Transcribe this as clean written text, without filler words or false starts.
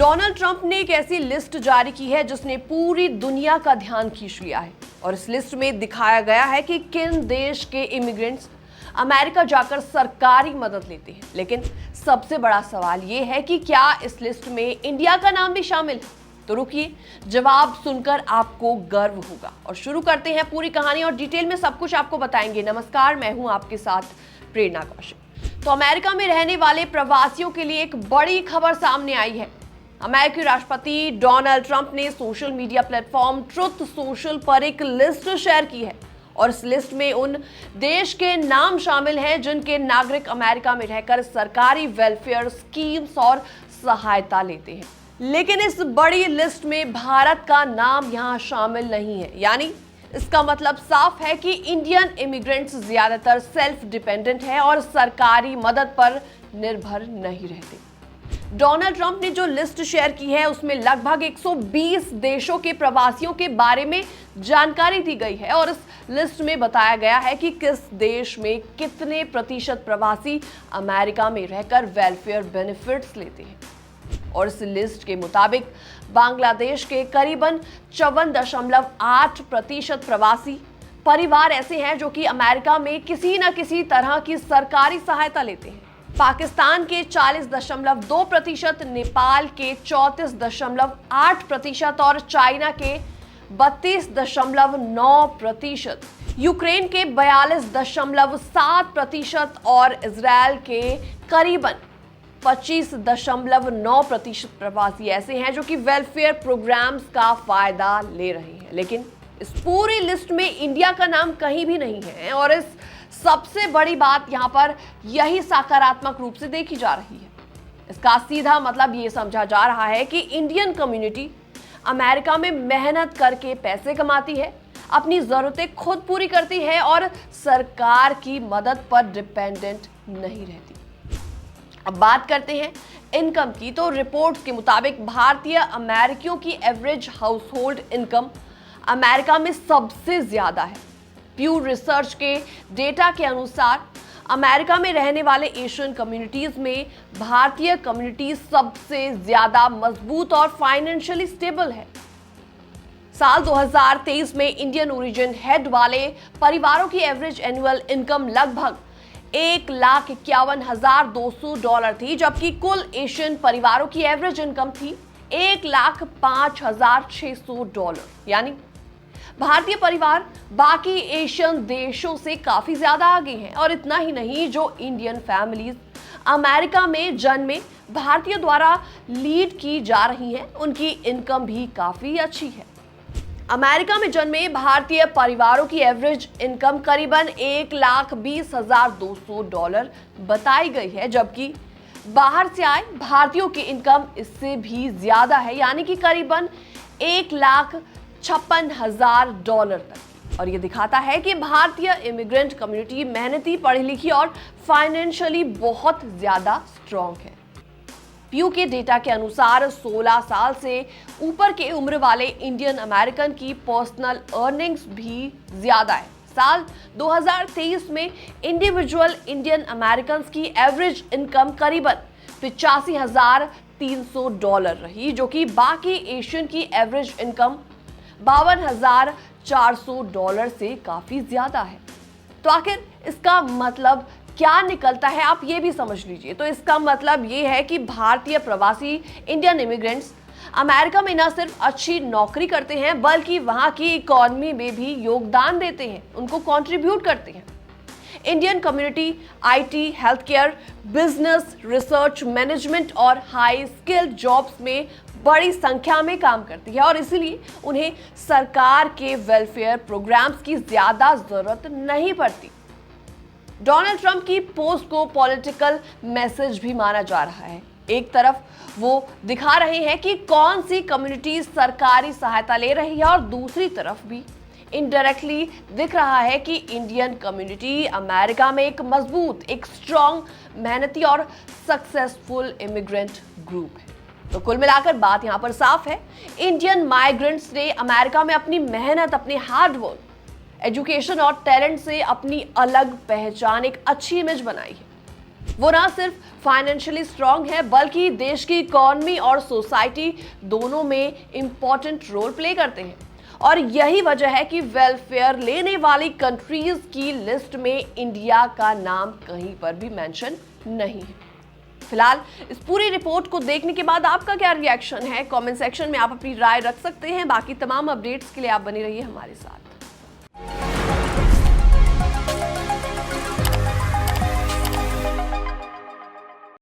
Donald Trump ने एक ऐसी लिस्ट जारी की है जिसने पूरी दुनिया का ध्यान खींच लिया है और इस लिस्ट में दिखाया गया है कि किन देश के इमिग्रेंट्स अमेरिका जाकर सरकारी मदद लेते हैं। लेकिन सबसे बड़ा सवाल यह है कि क्या इस लिस्ट में इंडिया का नाम भी शामिल है? तो रुकिए, जवाब सुनकर आपको गर्व होगा। और शुरू करते हैं पूरी कहानी और डिटेल में सब कुछ आपको बताएंगे। नमस्कार, मैं हूं आपके साथ प्रेरणा कौशिक। तो अमेरिका में रहने वाले प्रवासियों के लिए एक बड़ी खबर सामने आई है। अमेरिकी राष्ट्रपति डोनाल्ड ट्रंप ने social media platform truth social पर एक लिस्ट शेयर की है और इस लिस्ट में उन देश के नाम शामिल हैं जिनके नागरिक अमेरिका में रहकर सरकारी वेलफेयर स्कीम्स और सहायता लेते हैं। लेकिन इस बड़ी लिस्ट में भारत का नाम यहां शामिल नहीं है। यानी इसका मतलब साफ है कि इंडियन इमिग्रेंट्स ज्यादातर सेल्फ डिपेंडेंट है और सरकारी मदद पर निर्भर नहीं रहते। डोनाल्ड ट्रंप ने जो लिस्ट शेयर की है उसमें लगभग 120 देशों के प्रवासियों के बारे में जानकारी दी गई है और इस लिस्ट में बताया गया है कि किस देश में कितने प्रतिशत प्रवासी अमेरिका में रहकर वेलफेयर बेनिफिट्स लेते हैं। और इस लिस्ट के मुताबिक बांग्लादेश के करीबन 54.8% प्रवासी परिवार ऐसे हैं जो कि अमेरिका में किसी न किसी तरह की सरकारी सहायता लेते हैं। पाकिस्तान के 40.2%, नेपाल के 34.8% और चाइना के 32.9%, यूक्रेन के 42.7% और इजराइल के करीबन 25.9% प्रवासी ऐसे हैं जो कि वेलफेयर प्रोग्राम्स का फायदा ले रहे हैं। लेकिन इस पूरी लिस्ट में इंडिया का नाम कहीं भी नहीं है और इस सबसे बड़ी बात यहां पर यही सकारात्मक रूप से देखी जा रही है। इसका सीधा मतलब ये समझा जा रहा है कि इंडियन कम्युनिटी अमेरिका में मेहनत करके पैसे कमाती है, अपनी जरूरतें खुद पूरी करती है और सरकार की मदद पर डिपेंडेंट नहीं रहती। अब बात करते हैं इनकम की। तो रिपोर्ट्स के मुताबिक भारतीय अमेरिकियों की एवरेज हाउसहोल्ड इनकम अमेरिका में सबसे ज्यादा है। प्यू रिसर्च के डेटा के अनुसार अमेरिका में रहने वाले एशियन कम्युनिटीज में भारतीय कम्युनिटी सबसे ज्यादा मजबूत और फाइनेंशियली स्टेबल है। साल 2023 में इंडियन ओरिजिन हेड वाले परिवारों की एवरेज एनुअल इनकम लगभग $1,51,200 थी, जबकि कुल एशियन परिवारों की एवरेज इनकम थी $1,05,600। यानी भारतीय परिवार बाकी एशियन देशों से काफी ज्यादा आगे हैं। और इतना ही नहीं, जो इंडियन फैमिलीज अमेरिका में जन्मे भारतीय द्वारा लीड की जा रही हैं, उनकी इनकम भी काफी अच्छी है। अमेरिका में जन्मे भारतीय परिवारों की एवरेज इनकम करीबन $1,20,200 बताई गई है, जबकि बाहर से आए भारतीयों की इनकम इससे भी ज्यादा है, यानी कि करीबन $1,56,000 तक। और ये दिखाता है कि भारतीय इमिग्रेंट कम्युनिटी मेहनती, पढ़ी लिखी और फाइनेंशियली बहुत ज्यादा स्ट्रॉन्ग है। प्यू के डेटा के अनुसार 16 साल से ऊपर के उम्र वाले इंडियन अमेरिकन की पर्सनल अर्निंग्स भी ज्यादा है। साल 2023 में इंडिविजुअल इंडियन अमेरिकन की एवरेज इनकम करीबन $85,300 रही, जो कि बाकी एशियन की एवरेज इनकम $52,400 से काफी ज्यादा है। तो आखिर इसका मतलब क्या निकलता है, आप ये भी समझ लीजिए। तो इसका मतलब ये है कि भारतीय प्रवासी इंडियन इमिग्रेंट्स अमेरिका में न सिर्फ अच्छी नौकरी करते हैं बल्कि वहां की इकोनॉमी में भी योगदान देते हैं, उनको कंट्रीब्यूट करते हैं। Indian community IT, health care, business, research, management और हाई स्किल्ड जॉब्स में बड़ी संख्या में काम करती है और इसलिए उन्हें सरकार के वेलफेयर प्रोग्राम्स की ज्यादा जरूरत नहीं पड़ती। डोनाल्ड ट्रंप की पोस्ट को पॉलिटिकल मैसेज भी माना जा रहा है। एक तरफ वो दिखा रहे हैं कि कौन सी कम्युनिटी सरकारी सहायता ले रही है और दूसरी तरफ भी इनडायरेक्टली दिख रहा है कि इंडियन कम्युनिटी अमेरिका में एक मजबूत, एक स्ट्रॉन्ग, मेहनती और सक्सेसफुल इमिग्रेंट ग्रुप है। तो कुल मिलाकर बात यहाँ पर साफ है, इंडियन माइग्रेंट्स ने अमेरिका में अपनी मेहनत, अपने हार्डवर्क, एजुकेशन और टैलेंट से अपनी अलग पहचान, एक अच्छी इमेज बनाई है। वो ना सिर्फ फाइनेंशियली स्ट्रांग है बल्कि देश की इकोनॉमी और सोसाइटी दोनों में इंपॉर्टेंट रोल प्ले करते हैं। और यही वजह है कि वेलफेयर लेने वाली कंट्रीज की लिस्ट में इंडिया का नाम कहीं पर भी मेंशन नहीं है। फिलहाल इस पूरी रिपोर्ट को देखने के बाद आपका क्या रिएक्शन है? कमेंट सेक्शन में आप अपनी राय रख सकते हैं। बाकी तमाम अपडेट्स के लिए आप बने रहिए हमारे साथ।